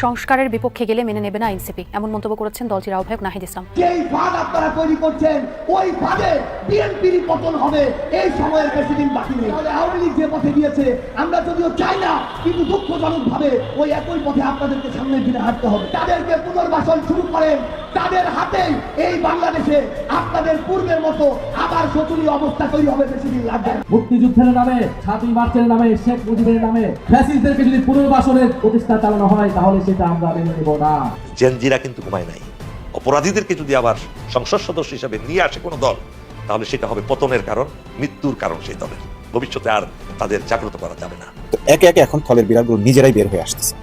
সংস্কারের বিপক্ষে গেলে মেনে নেবে না এনসিপি, এমন মন্তব্য করেছেন দলটির আহ্বায়ক নাহিদ ইসলাম। যেই ফাঁদ আপনারা তৈরি করছেন ওই ফাঁদে বিএনপির পতন হবে, এই সময়ের বেশি দিন বাকি নেই। আওয়ামী লীগ যে পথে গিয়েছে আমরা যদিও চাই না, কিন্তু দুঃখজনক ভাবে ওই একই পথে আপনাদেরকে সামনের দিনে হাঁটতে হবে। তাদেরকে পুনর্বাসন শুরু করেন, তাদের হাতেই এই বাংলাদেশে আপনাদের পূর্বের মতো আবার শোচনীয় অবস্থা তৈরি হবে, বেশি দিন লাগবে না। মুক্তিযুদ্ধের নামে, 7ই মার্চের নামে, শেখ মুজিবের নামে ফ্যাসিস্টদেরকে যদি পুনর্বাসনের প্রতিষ্ঠা চালানো হয় তাহলে সেটা আমরা মেনে নেব না। জেনজিরা কিন্তু ঘুমায় নাই। অপরাধীদেরকে যদি আবার সংসদ সদস্য হিসেবে নিয়ে আসে কোনো দল, তাহলে সেটা হবে পতনের কারণ, মৃত্যুর কারণ সেই দলের। ভবিষ্যতে আর তাদের জাগ্রত করা যাবে না। তো একে একে এখন ফলের বিড়ালগুলো নিজেরাই বের হয়ে আসতেছে।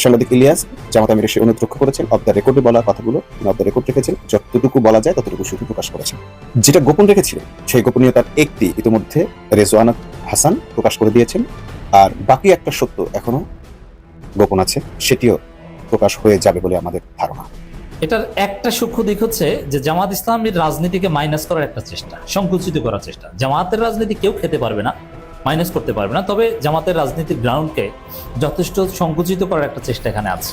সাংবাদিক ইলিয়াস জামাত আমিরের সে অনুরোধ করেছেন, অফ দ্য রেকর্ডে বলা কথাগুলো অফ দ্য রেকর্ড রেখেছেন, যতটুকু বলা যায় ততটুকু শুধু প্রকাশ করেছেন। যেটা গোপন রেখেছিলেন সেই গোপনীয়তার একটি ইতিমধ্যে রেজওয়ানা হাসান প্রকাশ করে দিয়েছেন, আর বাকি একটা সত্য এখনো গোপন আছে, সেটিও প্রকাশ হয়ে যাবে বলে আমাদের ধারণা। এটার একটা সূক্ষ্ম দিক হচ্ছে যে জামাত ইসলামের রাজনীতিকে মাইনাস করার একটা চেষ্টা, সংকুচিত করার চেষ্টা। জামাতের রাজনীতি কেউ খেতে পারবে না, মাইনাস করতে পারবে না, তবে জামাতের রাজনীতির গ্রাউন্ডকে যথেষ্ট সংকুচিত করার একটা চেষ্টা এখানে আছে।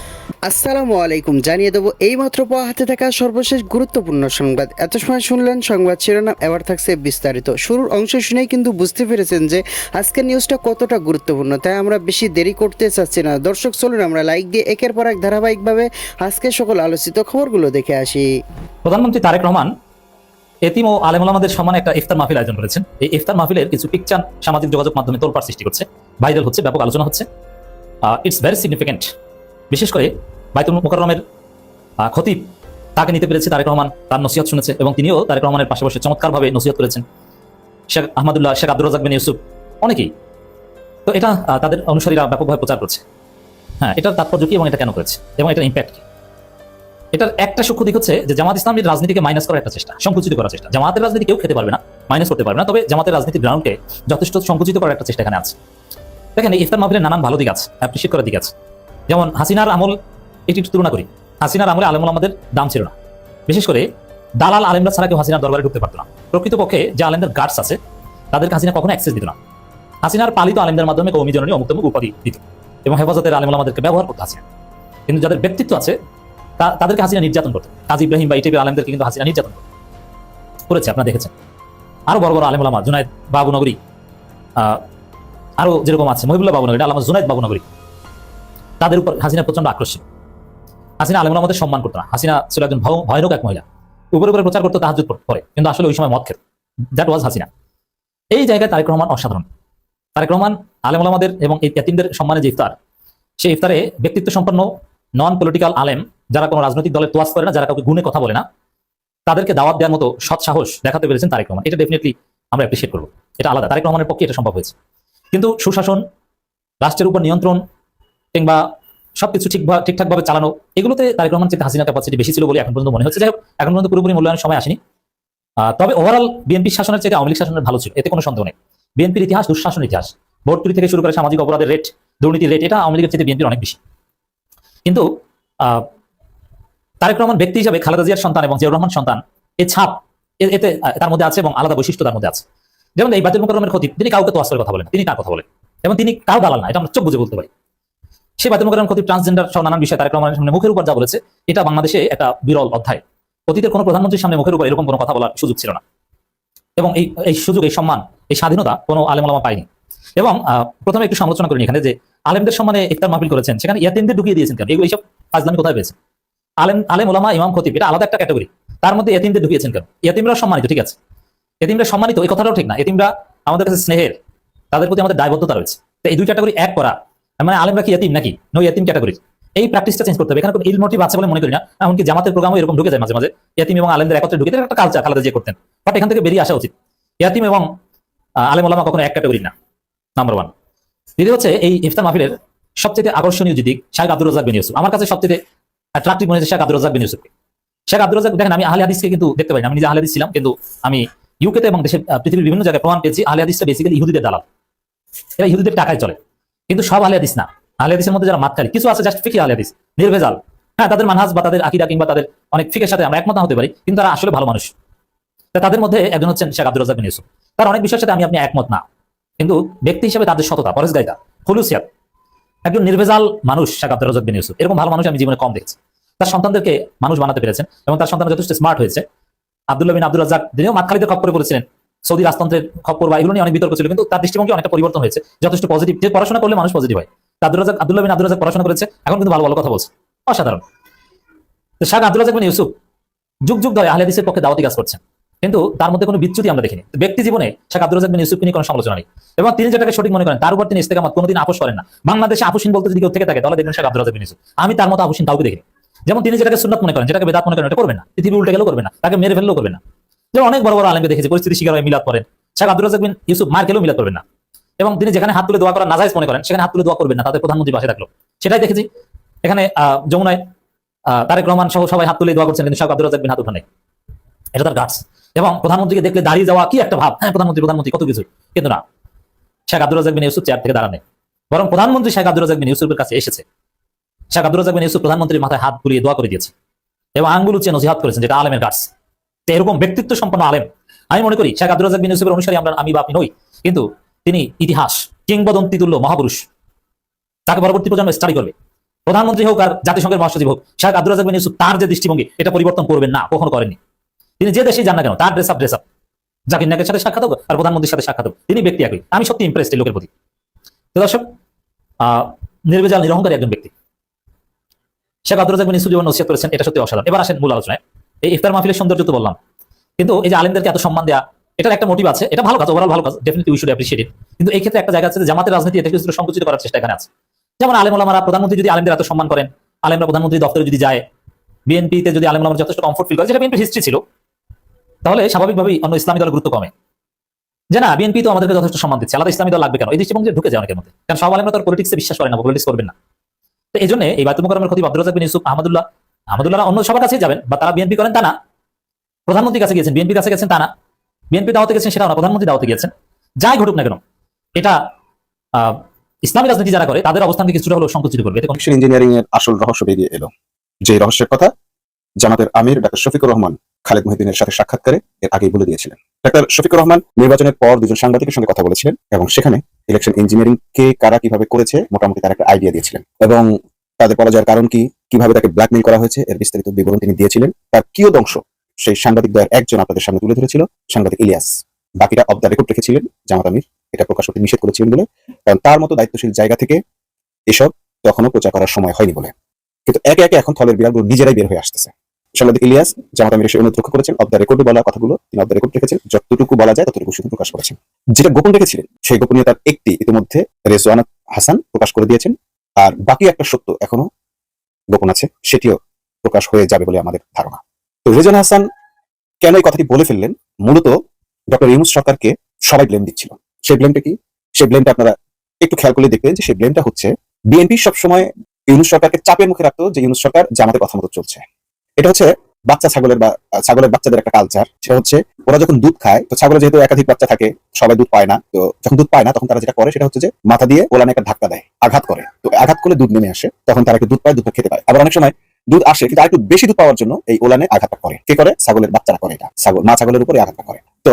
আসসালামু আলাইকুম, জানিয়ে দেবো এইমাত্র পাওয়া হাতে থাকা সর্বশেষ গুরুত্বপূর্ণ সংবাদ। এত সময় শুনলেন সংবাদ শিরোনাম, এবার থাকছে বিস্তারিত। শুরুর অংশ শুনেই কিন্তু বুঝতে পেরেছেন যে আজকের নিউজটা কতটা গুরুত্বপূর্ণ, তাই আমরা বেশি দেরি করতে চাচ্ছি না। দর্শক চলুন আমরা লাইক দিয়ে একের পর এক ধারাবাহিকভাবে আজকের সকল আলোচিত খবরগুলো দেখে আসি। প্রধানমন্ত্রী তারেক রহমান এতিম ও আলেম ওলামাদের সম্মানে একটা ইফতার মাহফিল আয়োজন করেছেন। এই ইফতার মাহফিলের কিছু পিকচার সামাজিক যোগাযোগ মাধ্যমে তোলপাড় সৃষ্টি করছে, ভাইরাল হচ্ছে, ব্যাপক আলোচনা হচ্ছে। It's very significant. বিশেষ করে বাইতুল মুকাররমের খতিব, তাকে নিতে পেরেছে তারেক রহমান, তার নসিহত শুনেছে এবং তিনিও তারেক রহমানের পাশে বসে চমৎকারভাবে নসিহত করেছেন। শেখ আহমদুল্লাহ, শেখ আব্দুর রাজ্জাক বিন ইউসুফ, অনেকেই। তো এটা তাদের অনুসারীরা ব্যাপকভাবে প্রচার করছে। হ্যাঁ, এটার তাৎপর্য কি এবং এটা কেন করেছে এবং এটার ইম্প্যাক্ট কি? এটার একটা সূক্ষ্ম দিক হচ্ছে যে জামাত ইসলামের রাজনীতিকে মাইনাস করার একটা চেষ্টা, সংকুচিত করার চেষ্টা। জামাতের রাজনীতি কেউ খেতে পারবে না, মাইনাস করতে পারবে না, তবে জামাতের রাজনীতির গ্রাউন্ডকে যথেষ্ট সংকুচিত করার একটা চেষ্টা এখানে আছে। দেখেন, এই ইফতার মাহফিলের নানান ভালো দিক আছে, অ্যাপ্রিশিয়েট করার দিক আছে। যেমন হাসিনার আমল, এটি একটু তুলনা করি। হাসিনার আমলে আলেম ওলামাদের দাম ছিল না, বিশেষ করে দালাল আলেমরা ছাড়া কেউ হাসিনার দরবারে ঢুকতে পারতো না। প্রকৃতপক্ষে যে আলেমদের গার্ডস আছে তাদেরকে হাসিনা কখনো অ্যাক্সেস দিত না। হাসিনার পালিত আলেমদের মাধ্যমে কওমি জননী অমুক উপাধি দিত এবং হেফাজতের আলেম ওলামাদেরকে ব্যবহার করতে হাসিনা। কিন্তু যাদের ব্যক্তিত্ব আছে তাদেরকে হাসিনা নির্যাতন করতো। কাজী ইব্রাহিম বা এই টাইপের আলেমদেরকে কিন্তু হাসিনা নির্যাতন করেছে, আপনারা দেখেছেন। আরো বড় বড় আলেম ওলামা, জুনায়েদ বাবুনগরী, আরো যেরকম আছে মহিবুল্লাহ বাবুনগরী, আল্লামা জুনায়েদ বাবুনগরী, তাদের উপর হাসিনা প্রচন্ড আক্রোশ ছিল। হাসিনা আলেম ওলামাদের সম্মান করতো না। হাসিনা ছিল একজন ভয়ানক এক মহিলা, উপরে উপরে প্রচার করতো তাহাজ্জুদ পড়ে, কিন্তু আসলে ওই সময় মদ খেত। That was Hasina. এই জায়গায় তারেক রহমান অসাধারণ। তারেক রহমান আলেম ওলামাদের এবং এই ইয়াতীমদের সম্মানে যে ইফতার, সেই ইফতারে ব্যক্তিত্ব সম্পন্ন নন পলিটিক্যাল আলেম, যারা কোনো রাজনৈতিক দলের তোয়াজ করে না, যারা কাউকে গুণে কথা বলে না, তাদেরকে দাওয়াত দেওয়ার মতো সৎ সাহস দেখাতে পেরেছেন তারেক রহমান। এটা ডেফিনেটলি আমরা অ্যাপ্রিশিয়েট করবো। এটা আলাদা, তারেক রহমানের পক্ষে এটা সম্ভব হয়েছে। কিন্তু সুশাসন, রাষ্ট্রের উপর নিয়ন্ত্রণ কিংবা সবকিছু ঠিকঠাকভাবে চালানো, এগুলোতে তারেক রহমান চেয়ে হাসিনা ক্যাপাসিটি বেশি ছিল বলে এখন পর্যন্ত মনে হচ্ছে। যাই হোক, এখন পর্যন্ত পুরোপুরি মূল্যায়নের সময় আসেনি। তবে ওভারঅল বিএনপি শাসনের চেয়ে আওয়ামী লীগ শাসনের ভালো ছিল, এতে কোনো সন্দেহ নেই। বিএনপির ইতিহাস দুঃশাসন ইতিহাস, ভোট চুরি থেকে শুরু করে সামাজিক অপরাধের রেট, দুর্নীতির রেট, এটা আওয়ামী লীগের চেয়ে বিএনপির অনেক বেশি। কিন্তু তারেক রহমান ব্যক্তি হিসাবে খালেদা জিয়ার সন্তান এবং জিয়াউর রহমান সন্তান, এই ছাপ এতে তার মধ্যে আছে এবং আলাদা বৈশিষ্ট্য তার মধ্যে আছে। যেমন এই বাইতুল মুকাররমের খতিব, তিনি কাউকে তোয়াজ করে কথা বলেন, তিনি কার কথা বলেন এবং তিনি কাউ দালাল না, এটা আমরা চোখ বুঝে বলতে পারি। সেই বাইতুল মুকাররম খতিব ট্রান্সজেন্ডার সহ নানান বিষয়ে তারেক রহমানের সামনে মুখের উপর যা বলেছে, এটা বাংলাদেশে একটা বিরল অধ্যায়। অতীতের কোনো প্রধানমন্ত্রীর সামনে মুখের উপর এরকম কোনো কথা বলার সুযোগ ছিল না এবং এই সুযোগ, এই সম্মান, এই স্বাধীনতা কোনো আলেম ওলামা পায়নি। এবং প্রথমে একটু সমালোচনা করিনি এখানে যে আলেমদের সম্মানে ইফতার মাহফিল করেছেন, সেখানে ইয়াতীমদের ঢুকিয়ে দিয়েছেন কেন? এইসব ফাজলামি কোথায় পেয়েছেন? আলেম ওলামা, ইমাম, খতিব, এটা আলাদা একটা ক্যাটাগরি, তার মধ্যে ইয়াতীমদের ঢুকিয়েছেন কেন? ইয়াতীমরা সম্মানিত, ঠিক আছে, ইয়াতীমরা সম্মানিত, এই কথাটাও ঠিক না। ইয়াতীমরা আমাদের কাছে স্নেহের, তাদের প্রতি আমাদের দায়বদ্ধতা রয়েছে। তো এই দুই ক্যাটাগরি এক করা মানে আলেমরা কি ইয়াতীম নাকি? নো ইয়াতীম ক্যাটাগরি। এই প্র্যাকটিসটা চেঞ্জ করতে হবে। এখানে কোনো ইল মোটিভ আছে বলে মনে করি না। এমনকি জামাতের প্রোগ্রামও এরকম ঢুকে যায় মাঝে মাঝে, ইয়াতীম এবং আলেমদের একত্রে ঢুকে, একটা কালচার খালেদা জিয়া করতেন, বাট এখান থেকে বেরিয়ে আসা উচিত। ইয়াতীম এবং আলেম ওলামা কখনো এক ক্যাটাগরি না, নাম্বার ওয়ান। দ্বিতীয় হচ্ছে এই ইফতার মাহফিলের সবচেয়ে আকর্ষণীয় যে দিক, শেখ আব্দুর রাজ্জাক বিন ইউসুফ। আমার কাছে সবচেয়ে অ্যাট্রাকটিভ মনে হচ্ছে শেখ আব্দুর রাজ্জাক বিন ইউসুফকে। শেখ আব্দুর রাজ্জাক, দেখেন, আমি আহলে হাদিসকে কিন্তু দেখতে পাই না। আমি নিজে আহলে হাদিস ছিলাম, কিন্তু আমি ইউকেতে এবং দেশের পৃথিবীর বিভিন্ন জায়গায় প্রমাণ পেয়েছি আহলে হাদিসটা বেসিক্যালি ইহুদিদের দালাল। এরা ইহুদিদের টাকায় চলে, কিন্তু সব আহলে হাদিস না। আহলে হাদিসের মধ্যে যারা মাতকারী কিছু আছে, জাস্ট ফিকি আহলে হাদিস, নির্ভেজাল। হ্যাঁ, তাদের মানহাজ বা তাদের আকীদা কিংবা তাদের অনেক ফিকের সাথে আমরা একমত না হতে পারি, কিন্তু তারা আসলে ভালো মানুষ। তাদের মধ্যে একজন হচ্ছেন শেখ আব্দুর রাজ্জাক বিন ইউসুফ। তার অনেক বিষয়ের সাথে আপনি একমত না, কিন্তু ব্যক্তি হিসেবে তাদের সততা, পরেশগারিতা, খুলুসিয়াত, একজন নির্ভেজাল মানুষ শেখ আব্দুর রাজ্জাক বিন ইউসুফ, এরকম ভালো মানুষ আমি জীবনে কম দেখেছি। তার সন্তানদেরকে মানুষ বানাতে পেরেছেন এবং তার সন্তান যথেষ্ট স্মার্ট হয়েছে। আব্দুল্লাহ বিন আব্দুর রাজ্জাক তিনিও মাতখালীতে খপ্পরে পড়েছিলেন, সৌদি রাজতন্ত্রের খপ্পর বা এগুলো নিয়ে অনেক বিতর্ক ছিল, কিন্তু তার দৃষ্টিভঙ্গি অনেকটা পরিবর্তন হয়েছে, যথেষ্ট পজিটিভ। যে পড়াশোনা করলে মানুষ পজিটিভ হয়। আব্দুল্লাহ বিন আব্দুর রাজ্জাক পড়াশোনা করেছে, এখন কিন্তু ভালো ভালো কথা বলছে, অসাধারণ। তো শেখ আব্দুর রাজ্জাক বিন ইউসুফ যুগ যুগ ধরে আহলে হাদিসের পক্ষে দাওয়াতি কাজ করছেন, কিন্তু তার মধ্যে কোনো বিচ্যুতি আমরা দেখিনি। ব্যক্তি জীবনে শেখ আব্দুর রাজ্জাক বিন ইউসুফকে নিয়ে কোনো সমালোচনা নেই, এবং তিনি যেটাকে সঠিক মনে করেন তার উপর তিনি ইস্তেকামত কোনোদিন আপোষ করেন না। বাংলাদেশে আপোষহীন বলতে যদি কেউ থেকে থাকে তাহলে দেখবেন শেখ আব্দুর রাজ্জাক বিন ইউসুফ। আমি তার মতো আপোষহীন কাউকে দেখিনি। যেমন তিনি যেটাকে সুন্নাত মনে করেন, যেটাকে বেদাত মনে করেন, এটা করবেন না। পৃথিবী উল্টে গেলেও করবেন না, তাকে মেরে ফেললেও করবেন না। যেমন অনেক বড় বড় আলেমকে দেখেছি পরিস্থিতি শিকার হয়ে মিলাদ করেন, শেখ আব্দুর রাজ্জাক বিন ইউসুফ মার খেলেও মিলাদ করবেন না। এবং তিনি যেখানে হাত তুলে দোয়া করা নাজায়েজ মনে করেন সেখানে হাত তুলে দোয়া করবেন না, তাদের প্রধানমন্ত্রী পাশে থাকলো। সেটাই দেখেছি এখানে যমুনায় তারেক রহমান সহ সবাই হাত তুলে দোয়া করছেন, কিন্তু শেখ আব্দুর রাজ্জাক বিন হাত উঠান নাই। এটা তার গাছ। এবং প্রধানমন্ত্রীকে দেখলে দাঁড়িয়ে যাওয়া কি একটা ভাব, হ্যাঁ প্রধানমন্ত্রী কত কিছু, কিন্তু না, শেখ আব্দুর রাজ্জাক বিন ইউসুফ চেয়ার থেকে দাঁড়ান নাই, বরং প্রধানমন্ত্রী শেখ আব্দুর রাজ্জাক বিন ইউসুফের কাছে এসেছে। শেখ আব্দুর রাজ্জাক বিন ইউসুফ প্রধানমন্ত্রীর মাথায় হাত বুলিয়ে দোয়া করে দিয়েছে এবং আঙ্গুল উঁচিয়ে নসিহত করেছেন, যেটা আলেমের গাছ। তো এরকম ব্যক্তিত্ব সম্পন্ন আলেম আমি মনে করি শেখ আব্দুর রাজ্জাক বিন ইউসুফের অনুসারী আমি বা আপনি নই, কিন্তু তিনি ইতিহাস কিংবদন্তি তুল্য মহাপুরুষ। তাকে পরবর্তী প্রজন্ম স্টাডি করবে। প্রধানমন্ত্রী হোক আর জাতিসংঘের মহাসচিব হোক, শেখ আব্দুর রাজ্জাক বিন ইউসুফ তার যে দৃষ্টিভঙ্গি এটা পরিবর্তন করবেন না, কখনো করেননি। তিনি যে দেশেই যান না কেন তার ড্রেস আপ জাকির নায়কের সাথে সাক্ষাৎ হোক আর প্রধানমন্ত্রীর সাথে সাক্ষাৎ হোক, তিনি ব্যক্তি একই। আমি সত্যি ইমপ্রেসড এই লোকের প্রতি। তো দর্শক, নির্ভেজাল নিরহংকারী একজন ব্যক্তি শেখ আব্দুর রাজ্জাক বিন ইউসুফ যেমন নসিহত করেছেন, এটা সত্যি অসাধারণ। এবার আসেন মূল আলোচনায়। এই ইফতার মাহফিলের সৌন্দর্য তো বললাম, কিন্তু এই যে আলেমদেরকে এত সম্মান দেওয়া, এটার একটা মোটিভ আছে। এটা ভালো কাজ, ওভারঅল ভালো কাজ, ডেফিনিটলি উই শুড অ্যাপ্রিশিয়েট ইট। কিন্তু এই ক্ষেত্রে একটা জায়গা আছে যে জামাতের রাজনীতি এটাকে কিছুটা সংকুচিত করার চেষ্টা এখানে আছে। যেমন আলেম ওলামারা প্রধানমন্ত্রী যদি আলেমদের এত সম্মান করেন, আলেমরা প্রধানমন্ত্রী দপ্তরে যদি যায়, বিএনপিতে যদি আলেম ওলামারা যথেষ্ট কমফোর্ট ফিল করে, যেটা বিএনপির হিস্ট্রি ছিল, তাহলে স্বাভাবিকভাবেই অন্য ইসলামী দলের গুরুত্ব কমে। যে না, বিএনপি তো আমাদেরকে যথেষ্ট সম্মান দিচ্ছে, আলাদা ইসলামী দল লাগবে কেন, এই দৃষ্টিভঙ্গি ঢুকে যায় অনেকের মধ্যে। কারণ সব আলেমরা তো পলিটিক্সে বিশ্বাস করেন না, পলিটিক্স করবেন না। তো এই জন্য এই বাইতুল মুকাররমের খতিব আব্দুর রাজ্জাক বিন ইউসুফ আহমদুল্লাহ অন্য সবার কাছেই যাবেন, বা তারা বিএনপি করেন তা না, প্রধানমন্ত্রীর কাছে গিয়েছেন, বিএনপির কাছে গেছেন তা না, বিএনপি দাওয়াতে গেছেন সেটাও না, প্রধানমন্ত্রী দাওয়াতে গিয়েছেন। যাই ঘটুক না কেন, এটা ইসলামী রাজনীতি যারা করে তাদের অবস্থানকে কিছুটা হলেও সংকুচিত করবে। ইঞ্জিনিয়ারিং এর আসল রহস্য বেরিয়ে এলো। যে রহস্যের কথা জামাতের আমির ডাক্তার শফিকুর রহমান খালেদ মহিউদ্দিনের সাথে সাক্ষাৎকারে এর আগেই বলে দিয়েছিলেন। ডাক্তার শফিকুর রহমান নির্বাচনের পর দুজন সাংবাদিকের সঙ্গে কথা বলেছিলেন এবং সেখানে ইলেকশন ইঞ্জিনিয়ারিং কে কারা কিভাবে করেছে মোটামুটি তার একটা আইডিয়া দিয়েছিলেন, এবং তাদের পরাজয়ের কারণ কি, কিভাবে তাকে ব্ল্যাকমেইল করা হয়েছে, এর বিস্তারিত বিবরণ তিনি দিয়েছিলেন। তার কিয়দংশ সেই সাংবাদিকদের একজন আপনাদের সামনে তুলে ধরেছিল, সাংবাদিক ইলিয়াস। বাকিটা অফ দ্য রেকর্ড রেখেছিলেন জামাত আমির, এটা প্রকাশ করতে নিষেধ করেছিলেন বলে, কারণ তার মতো দায়িত্বশীল জায়গা থেকে এসব তখনও প্রচার করার সময় হয়নি বলে। কিন্তু একে একে এখন থলের বিড়ালগুলো নিজেরাই বের হয়ে আসতেছে। সাংবাদিক ইলিয়াস জামাত আমির এসে অনুরোধ রক্ষা করেছেন, অফ দ্য রেকর্ডে বলা কথাগুলো তিনি অফ দ্য রেকর্ড রেখেছেন, যতটুকু বলা যায় ততটুকু শুধু প্রকাশ করেছেন। যেটা গোপন রেখেছিলেন সেই গোপনীয়তার একটি ইতিমধ্যে রেজওয়ানা হাসান প্রকাশ করে দিয়েছেন, আর বাকি একটা সত্য এখনো গোপন আছে, সেটিও প্রকাশ হয়ে যাবে বলে আমাদের ধারণা। তো রেজওয়ানা হাসান কেন এই কথাটি বলে ফেললেন, মূলত ডক্টর ইউনূস সরকারকে সবাই ব্লেম দিচ্ছিল। সেই ব্লেমটা কি? সেই ব্লেমটা আপনারা একটু খেয়াল করলে দেখবেন যে সেই ব্লেমটা হচ্ছে বিএনপি সবসময় ইউনূস সরকারকে চাপের মুখে রাখতো যে ইউনূস সরকার জামাতের কথা মতো চলছে। এটা হচ্ছে বাচ্চা ছাগলের বা ছাগলের বাচ্চাদের একটা কালচার। সেটা হচ্ছে ওরা যখন দুধ খায়, তো ছাগলের যেহেতু একাধিক বাচ্চা থাকে, সবাই দুধ পায় না, তো যখন দুধ পায় না তখন তারা যেটা করে সেটা হচ্ছে যে মাথা দিয়ে ওলানে একটা ধাক্কা দেয়, আঘাত করে। তো আঘাত করলে দুধ নেমে আসে, তখন তারা একটু দুধ পায়, দুধটা খেতে পায়। আবার অনেক সময় দুধ আসে কিন্তু আরেকটু বেশি দুধ পাওয়ার জন্য এই ওলানে আঘাতটা করে। কে করে? ছাগলের বাচ্চারা করে। এটা মা ছাগলের উপরে আঘাতটা করে। তো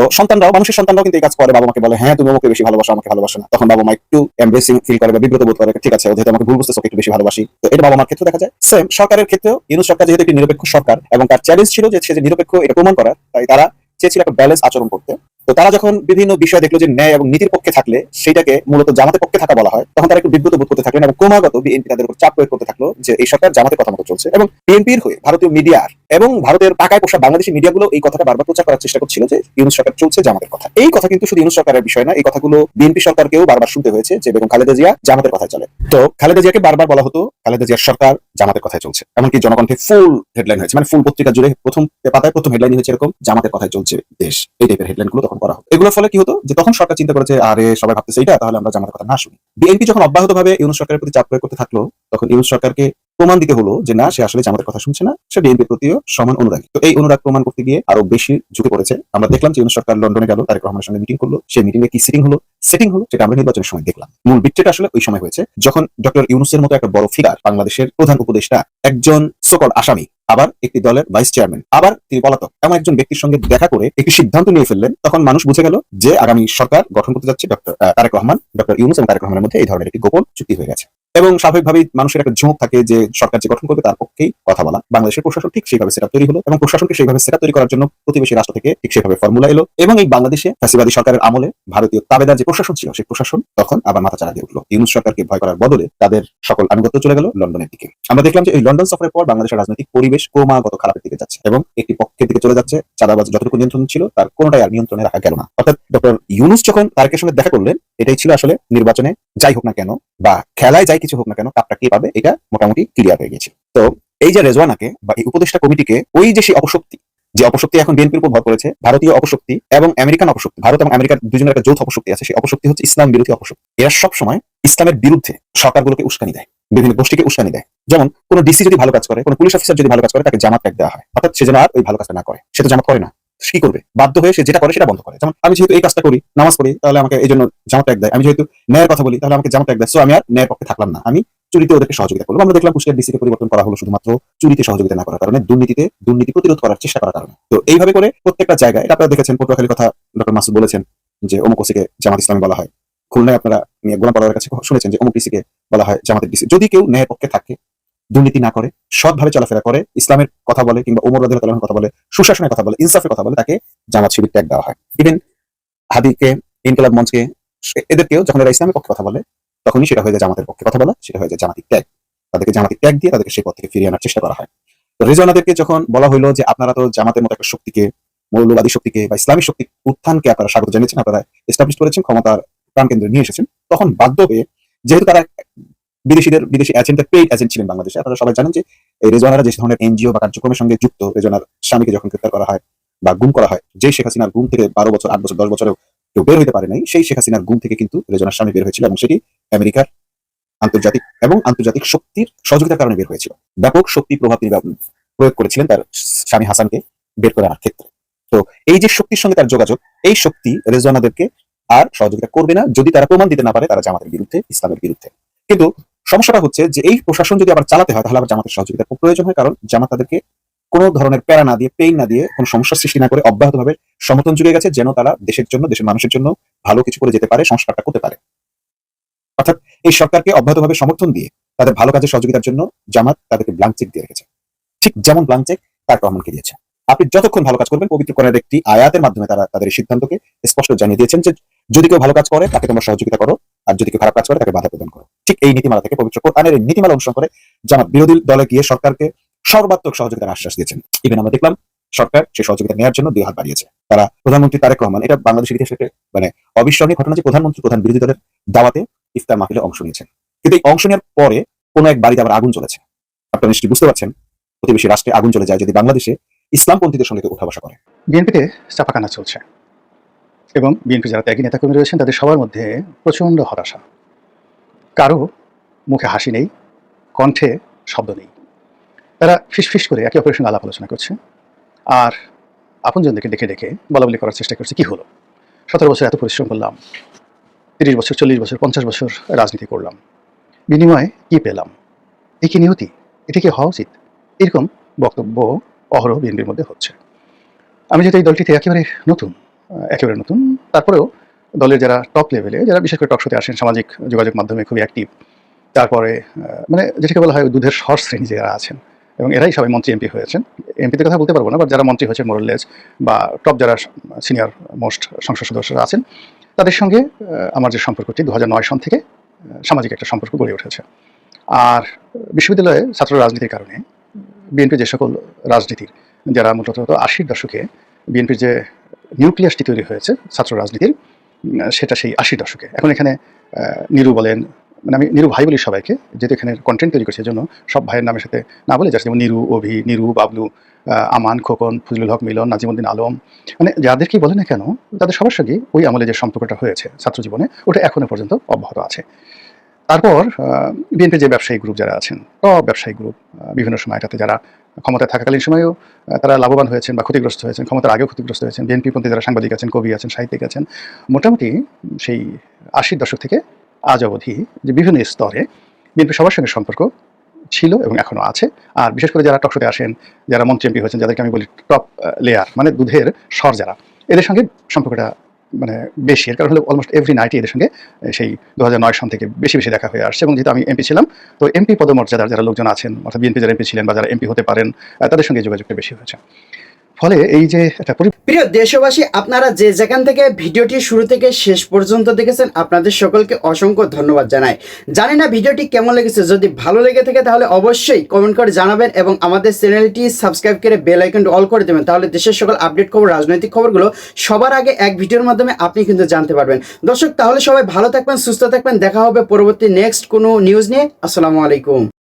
মানুষের সন্তানরাও কিন্তু এই কাজ করে। বাবা মাকে বলে, হ্যাঁ তুমি আমাকে বেশি ভালোবাসো, আমাকে ভালোবাসো না। তখন বাবা মা একটু এমব্রেসিং ফিল করে বা বিব্রত বোধ করে, ঠিক আছে যেহেতু আমাকে ভুল বুঝতেছো, একটু বেশি ভালোবাসি। তো এটা বাবা মার ক্ষেত্রে দেখা যায়। সেম সরকারের ক্ষেত্রেও ইউনূস সরকার যেহেতু একটি নিরপেক্ষ সরকার এবং তার চ্যালেঞ্জ ছিল যে সে যে নিরপেক্ষ এটা প্রমাণ করার, তাই তারা চেয়েছিল একটা ব্যালেন্স আচরণ করতে। তো তারা যখন বিভিন্ন বিষয় দেখলো যে ন্যায় এবং নীতির পক্ষে থাকলে সেটাকে মূলত জামাতের পক্ষে থাকা বলা হয়, তখন তারা একটু বিব্রত বোধ করতে থাকলেন এবং ক্রমাগত বিএনপি তাদের উপর চাপ প্রয়োগ করতে থাকলো যে এই সরকার জামাতের কথা মতো চলছে। এবং বিএনপির হয়ে ভারতীয় মিডিয়ার এবং ভারতের পাকায় পোষা বাংলাদেশি মিডিয়াগুলো এই কথাটা বারবার প্রচার করার চেষ্টা করছিল যে ইউনূস সরকার চলছে জামাতের কথা। এই কথা কিন্তু শুধু ইউনূস সরকারের বিষয় না, এই কথাগুলো বিএনপি সরকারকেও বারবার শুনতে হয়েছে যে বেগম খালেদা জিয়া জামাতের কথায় চলে। তো খালেদা জিয়াকে বারবার বলা হতো খালেদা জিয়ার সরকার জামাতের কথায় চলছে। এমনকি জনকণ্ঠে ফুল হেডলাইন হয়েছে, মানে ফুল পত্রিকা জুড়ে প্রথম পাতায় প্রথম হেডলাইন হয়েছে এরকম, জামাতের কথায় চলছে দেশ। এই টাইপের হেডলাইন গুলো তখন করা হতো। এগুলোর ফলে কি হতো যে তখন সরকার চিন্তা করেছে আরে সবাই ভাবতেছে এটা, তাহলে আমরা জামাতের কথা না শুনি। বিএনপি যখন অব্যাহতভাবে ইউনূস সরকারের প্রতি চাপ প্রয়োগ করতে থাকলো, তখন ইউনূস সরকারকে প্রমাণ দিতে হলো যে না, সে আসলে জামাতের কথা শুনছে না, সে বিএনপির প্রতিও সমান অনুরাগী। তো এই অনুরাগ প্রমাণ করতে গিয়ে আরো বেশি ঝুঁকে পড়েছে। আমরা দেখলাম যে ইউনূস সরকার লন্ডনে গেল, তারেক রহমানের সঙ্গে মিটিং করলো। সেই মিটিং এ কি সেটিং হলো সেটা আমরা নির্বাচনের সময় দেখলাম। মূল বিক্রিটা আসলে ওই সময় হয়েছে যখন ডক্টর ইউনূসের মতো একটা বড় ফিগার, বাংলাদেশের প্রধান উপদেষ্টা, একজন সোকল আসামি, আবার একটি দলের ভাইস চেয়ারম্যান, আবার তিনি পলাতক, এমন একজন ব্যক্তির সঙ্গে দেখা করে একটি সিদ্ধান্ত নিয়ে ফেললেন। তখন মানুষ বুঝে গেল যে আগামী সরকার গঠন করতে যাচ্ছে ডক্টর তারেক রহমান, ডক্টর ইউনূস এবং তারেক রহমানের মধ্যে এই ধরনের একটি গোপন চুক্তি হয়ে গেছে। এবং স্বাভাবিকভাবেই মানুষের একটা ঝোঁক থাকে যে সরকার যে গঠন করবে তার পক্ষেই কথা বলা। বাংলাদেশের প্রশাসন ঠিক সেইভাবে সেটা তৈরি হলো এবং প্রশাসনকে সেইভাবে সেটা তৈরি করার জন্য প্রতিবেশী রাষ্ট্র থেকে ঠিক সেভাবে ফর্মুলা এলো এবং এই বাংলাদেশে ফ্যাসিবাদী সরকারের আমলে ভারতীয় তাবেদার যে প্রশাসন ছিল সেই প্রশাসন তখন আবার মাথাচাড়া দিয়ে উঠলো। ইউনূস সরকারকে ভয় করার বদলে তাদের সকল আনুগত্য চলে গেল লন্ডনের দিকে। আমরা দেখলাম যে এই লন্ডন সফরের পর বাংলাদেশের রাজনৈতিক পরিবেশ ক্রমাগত খারাপের দিকে যাচ্ছে এবং একটি পক্ষের দিকে চলে যাচ্ছে। চাঁদাবাজ যতটুকু নিয়ন্ত্রণ ছিল তার কোনোটাই আর নিয়ন্ত্রণে রাখা গেল না। অর্থাৎ ডক্টর ইউনূস যখন তারেকের সঙ্গে দেখা করলেন, এটাই ছিল আসলে নির্বাচনে যাই হোক না কেন বা খেলায় যাই কিছু হোক না কেন কাপটা কে পাবে এটা মোটামুটি ক্লিয়ার হয়ে গেছে। তো এই যে রেজওয়ানাকে বা এই উপদেষ্টা কমিটিকে ওই যে সেই অপশক্তি, যে অপশক্তি এখন বিএনপির উপর ভর করেছে, ভারতীয় অপশক্তি এবং আমেরিকান অপশক্তি, ভারত এবং আমেরিকার দুজনের একটা যৌথ অপশক্তি আছে। সেই অপশক্তি হচ্ছে ইসলাম বিরোধী অপশক্তি। এরা সবসময় ইসলামের বিরুদ্ধে সরকারগুলোকে উস্কানি দেয়, বিভিন্ন গোষ্ঠীকে উস্কানি দেয়। যেমন কোন ডিসি যদি ভালো কাজ করে, কোন পুলিশ অফিসার যদি ভালো কাজ করে, তাকে জামাত ট্যাগ দেওয়া হয়, অর্থাৎ সে যেন আর ওই ভালো কাজটা না করে। সে তো জামাত করে না, কি করবে? বাধ্য হয়ে সে যেটা করে সেটা বন্ধ করে। যেমন আমি যেহেতু এই কাজটা করি, নামাজ পড়ি, তাহলে আমাকে এই জন্য জামাত ট্যাগ দেয়। আমি যেহেতু ন্যায়ের কথা বলি, তাহলে আমাকে জামাত ট্যাগ দেয়। সো আমি আর ন্যায়ের পক্ষে থাকলাম না, আমি চুরিতে ওদেরকে সহযোগিতা করলাম। আমরা দেখলাম কুষ্টিয়ার ডিসিকে পরিবর্তন করা হলো শুধুমাত্র চুরিতে সহযোগিতা না করার কারণে, দুর্নীতি প্রতিরোধ করার চেষ্টা করার কারণে। তো এইভাবে করে প্রত্যেকটা জায়গায়, এটা আপনারা দেখেছেন, পটুয়াখালীর কথা ডক্টর মাসুদ বলেছেন যে অমুক ওসিকে জামাত ইসলামী বলা হয়। খুলনায় আপনারা গোলাম পরোয়ারের কাছে শুনেছেন যে অমুক ডিসিকে বলা হয় জামাতের ডিসি। যদি কেউ ন্যায়ের পক্ষে থাকে, দুর্নীতি না করে, সৎভাবে চলাফেরা করে, ইসলামের কথা বলে কিংবা ওমর রাদিয়াল্লাহু তাআলার কথা বলে, সুশাসনের কথা বলে, ইনসাফের কথা বলে, তাকে জামাত শিবির ট্যাগ দেওয়া হয়। ইভেন হাদিকে, ইনকিলাব মঞ্চকে, এদেরকেও যখন এরা ইসলামের পক্ষে কথা বলে তখনই সেটা হয়ে যায় জামাতের পক্ষে কথা বলা, সেটা হয়ে যায় জামাতি ট্যাগ। তাদেরকে জামাতি ট্যাগ দিয়ে তাদেরকে সেই পথ থেকে ফিরিয়ে আনার চেষ্টা করা হয়। তো রেজওয়ানাদেরকে যখন বলা হইলো যে আপনারা তো জামাতের মতো একটা শক্তিকে, মৌলবাদী শক্তিকে বা ইসলামী শক্তির উত্থানকে আপনারা স্বাগত জানিয়েছেন, আপনারা এস্টাবলিশ করেছেন, ক্ষমতার প্রাণকেন্দ্রে নিয়ে এসেছেন, তখন বাধ্য হয়ে, যেহেতু তারা বিদেশি এজেন্টের পেইড এজেন্ট ছিলেন বাংলাদেশে, আপনারা সবাই জানেন যে এই রেজওয়ানারা যে ধরনের এনজিও বা কার্যক্রমের সঙ্গে যুক্ত, রেজওয়ানার স্বামীকে যখন গ্রেফতার করা হয় বা গুম করা হয়, যে শেখ হাসিনার গুম থেকে 12 বছর, 8 বছর, 10 বছরেও কেউ বের হতে পারে নাই, সেই শেখ হাসিনার গুম থেকে কিন্তু রেজওয়ানার স্বামী বের হয়েছিল এবং সেটি আমেরিকার আন্তর্জাতিক শক্তির সহযোগিতার কারণে বের হয়েছিল। ব্যাপক শক্তি প্রভাব তিনি প্রয়োগ করেছিলেন তার স্বামী হাসানকে বের করে আনার ক্ষেত্রে। তো এই যে শক্তির সঙ্গে তার যোগাযোগ, এই শক্তি রেজওয়ানাদেরকে আর সহযোগিতা করবে না যদি তারা প্রমাণ দিতে না পারে তারা জামাতের বিরুদ্ধে, ইসলামের বিরুদ্ধে। কিন্তু সমস্যাটা হচ্ছে যে এই প্রশাসন যদি আবার চালাতে হয় তাহলে আবার জামাতের সহযোগিতার খুব প্রয়োজন হয়, কারণ জামাত তাদেরকে কোনো ধরনের প্যারা না দিয়ে, পেইন না দিয়ে, কোনো সমস্যার সৃষ্টি না করে অব্যাহতভাবে সমর্থন জুড়ে গেছে যেন তারা দেশের জন্য, দেশের মানুষের জন্য ভালো কিছু করে যেতে পারে, সংস্কারটা করতে পারে। অর্থাৎ এই সরকারকে অব্যাহতভাবে সমর্থন দিয়ে তাদের ভালো কাজের সহযোগিতার জন্য জামাত তাদেরকে ব্ল্যাঙ্ক চেক দিয়ে রেখেছে, ঠিক যেমন ব্ল্যাঙ্ক চেক তারেক রহমানকে দিয়েছে। আপনি যতক্ষণ ভালো কাজ করবেন, পবিত্র কোরআনের একটি আয়াতের মাধ্যমে তারা তাদের এই সিদ্ধান্তকে স্পষ্ট জানিয়ে দিয়েছেন যে যদি কেউ ভালো কাজ করে তাকে তোমরা সহযোগিতা করো, আর যদি কেউ খারাপ কাজ করে তাকে বাধা প্রদান করো। ঠিক এই নীতিমালা থেকে, পবিত্র কোরআনের এই নীতিমালা অনুসরণ করে জামাত বিরোধী দলে গিয়ে সরকারকে সর্বাত্মক সহযোগিতার আশ্বাস দিয়েছেন। ইভেন আমরা দেখলাম সরকার সেই সহযোগিতা নেওয়ার জন্য 2 হাত বাড়িয়েছে। তারা প্রধানমন্ত্রী তারেক রহমান, এটা বাংলাদেশের ইতিহাসে মানে অবিস্মরণীয় ঘটনা যে প্রধানমন্ত্রী প্রধান বিরোধী দলের দাওয়াতে ইফতার মাহফিলে অংশ নিয়েছেন। কিন্তু এই অংশ নেওয়ার পরে কোনো এক বাড়িতে আবার আগুন চলেছে। আপনারা নিশ্চয়ই বুঝতে পারছেন, প্রতিবেশী রাষ্ট্রে আগুন চলে যায় যদি বাংলাদেশে ইসলামপন্থীদের সঙ্গে উঠা বসা করে। বিএনপিতে চাপাকানা চলছে এবং বিএনপি যারা ত্যাগী নেতাকর্মী রয়েছেন তাদের সবার মধ্যে প্রচণ্ড হতাশা। কারো মুখে হাসি নেই, কণ্ঠে শব্দ নেই। তারা ফিসফিস করে একে অপরের সঙ্গে আলাপ আলোচনা করছে আর আপনজনদেরকে ডেকে ডেকে বলাবলি করার চেষ্টা করছে, কি হলো, 17 বছর এত পরিশ্রম করলাম, 30 বছর, 40 বছর, 50 বছর রাজনীতি করলাম, বিনিময়ে কি পেলাম? এই কি নিয়তি? এটা কি হওয়া উচিত? এরকম বক্তব্য অহরহ বিএনপির মধ্যে হচ্ছে। আমি যেহেতু এই দলটিতে একেবারে নতুন, তারপরেও দলের যারা টপ লেভেলে, যারা বিশেষ করে টকশোতে আসেন, সামাজিক যোগাযোগ মাধ্যমে খুবই অ্যাক্টিভ, তারপরে মানে যেটাকে বলা হয় দুধের শর শ্রেণী যারা আছেন, এবং এরাই সবাই মন্ত্রী এমপি হয়েছেন। এমপিদের কথা বলতে পারবো না, বাট যারা মন্ত্রী হয়েছেন মোরলেস বা টপ যারা সিনিয়র মোস্ট সংসদ সদস্যরা আছেন, তাদের সঙ্গে আমার যে সম্পর্কটি 2009 সন থেকে সামাজিক একটা সম্পর্ক গড়ে উঠেছে। আর বিশ্ববিদ্যালয়ে ছাত্র রাজনীতির কারণে বিএনপির যে সকল রাজনীতির, যারা মূলত 80-র দশকে বিএনপির যে নিউক্লিয়াসটি তৈরি হয়েছে ছাত্র রাজনীতির, সেটা সেই 80 দশকে। এখন এখানে নিরু বলেন, মানে আমি নিরু ভাই বলি সবাইকে, যেহেতু এখানে কন্টেন্ট তৈরি করছে, এজন্য সব ভাইয়ের নামের সাথে না বলে যাচ্ছে, যেমন নিরু, অভি, নিরু, বাবলু, আমান, খোকন, ফজলুল হক, মিলন, নাজিমুদ্দিন আলম, মানে যাদেরকেই বলে না কেন, তাদের সবার সঙ্গে ওই আমলে যে সম্পর্কটা হয়েছে ছাত্র জীবনে, ওটা এখনো পর্যন্ত অব্যাহত আছে। তারপর বিএনপির যে ব্যবসায়ী গ্রুপ যারা আছেন, টপ ব্যবসায়ী গ্রুপ, বিভিন্ন সময়টাতে যারা ক্ষমতায় থাকাকালীন সময়েও তারা লাভবান হয়েছেন বা ক্ষতিগ্রস্ত হয়েছেন, ক্ষমতার আগেও ক্ষতিগ্রস্ত হয়েছেন। বিএনপিপন্থী যারা সাংবাদিক আছেন, কবি আছেন, সাহিত্যিক আছেন, মোটামুটি সেই 80-র দশক থেকে আজ অবধি যে বিভিন্ন স্তরে বিএনপি সবার সঙ্গে সম্পর্ক ছিল এবং এখনও আছে। আর বিশেষ করে যারা টকশোতে আসেন, যারা মন্ত্রী এমপি হয়েছেন, যাদেরকে আমি বলি টপ লেয়ার, মানে দুধের স্বর যারা, এদের সঙ্গে সম্পর্কটা মানে বেশি। এর কারণ হলো অলমোস্ট এভরি নাইটই এদের সঙ্গে সেই 2009 সন থেকে বেশি বেশি দেখা হয়ে আসছে। এবং যেহেতু আমি এমপি ছিলাম, তো এমপি পদমর্যাদার যারা লোকজন আছেন, অর্থাৎ বিএনপি যারা এমপি ছিলেন বা যারা এমপি হতে পারেন, তাদের সঙ্গে যোগাযোগটা বেশি হয়েছে। ফলে এই যে একটা প্রিয় দেশবাসী, আপনারা যে যেখান থেকে ভিডিওটি শুরু থেকে শেষ পর্যন্ত দেখেছেন, আপনাদের সকলকে অসংখ্য ধন্যবাদ জানাই। জানি না ভিডিওটি কেমন লেগেছে, যদি ভালো লেগে থাকে তাহলে অবশ্যই কমেন্ট করে জানাবেন এবং আমাদের চ্যানেলটি সাবস্ক্রাইব করে বেল আইকনটি অল করে দেবেন। তাহলে দেশের সকল আপডেট খবর, রাজনৈতিক খবরগুলো সবার আগে এক ভিডিওর মাধ্যমে আপনি কিন্তু জানতে পারবেন। দর্শক, তাহলে সবাই ভালো থাকবেন, সুস্থ থাকবেন, দেখা হবে পরবর্তী নেক্সট কোনো নিউজ নিয়ে। আসসালামু আলাইকুম।